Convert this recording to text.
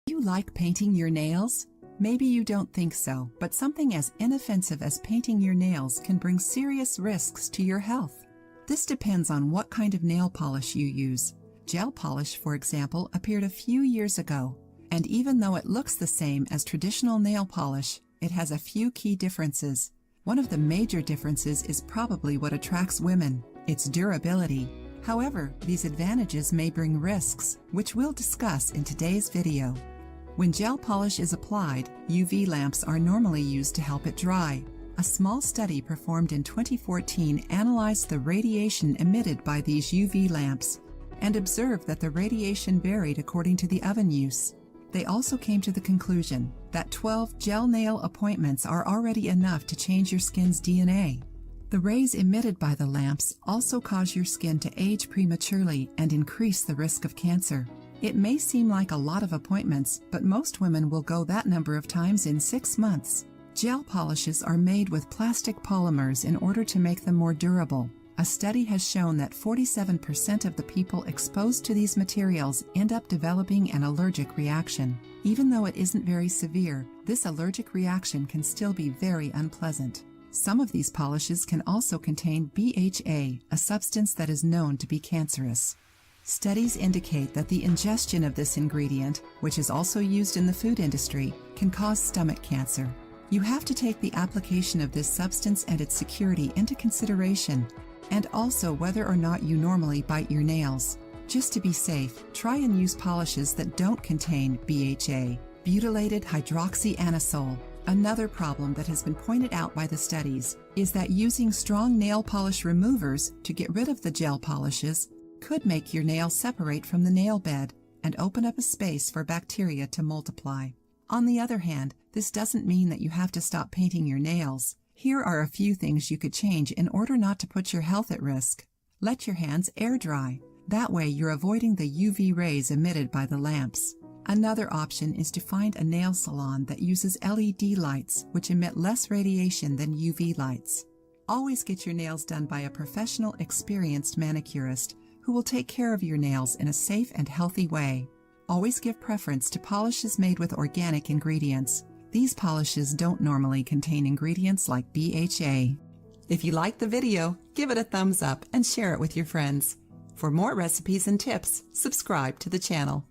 You like painting your nails? Maybe you don't think so, but something as inoffensive as painting your nails can bring serious risks to your health. This depends on what kind of nail polish you use. Gel polish, for example, appeared a few years ago, and even though it looks the same as traditional nail polish, it has a few key differences. One of the major differences is probably what attracts women: its durability. However, these advantages may bring risks, which we'll discuss in today's video. When gel polish is applied, UV lamps are normally used to help it dry. A small study performed in 2014 analyzed the radiation emitted by these UV lamps and observed that the radiation varied according to the oven use. They also came to the conclusion that 12 gel nail appointments are already enough to change your skin's DNA. The rays emitted by the lamps also cause your skin to age prematurely and increase the risk of cancer. It may seem like a lot of appointments, but most women will go that number of times in 6 months. Gel polishes are made with plastic polymers in order to make them more durable. A study has shown that 47% of the people exposed to these materials end up developing an allergic reaction. Even though it isn't very severe, this allergic reaction can still be very unpleasant. Some of these polishes can also contain BHA, a substance that is known to be cancerous. Studies indicate that the ingestion of this ingredient, which is also used in the food industry, can cause stomach cancer. You have to take the application of this substance and its security into consideration, and also whether or not you normally bite your nails. Just to be safe, try and use polishes that don't contain BHA, butylated hydroxyanisole. Another problem that has been pointed out by the studies is that using strong nail polish removers to get rid of the gel polishes could make your nails separate from the nail bed and open up a space for bacteria to multiply. On the other hand, this doesn't mean that you have to stop painting your nails. Here are a few things you could change in order not to put your health at risk. Let your hands air dry. That way you're avoiding the UV rays emitted by the lamps. Another option is to find a nail salon that uses LED lights, which emit less radiation than UV lights. Always get your nails done by a professional, experienced manicurist who will take care of your nails in a safe and healthy way. Always give preference to polishes made with organic ingredients. These polishes don't normally contain ingredients like BHA. If you liked the video, give it a thumbs up and share it with your friends. For more recipes and tips, subscribe to the channel.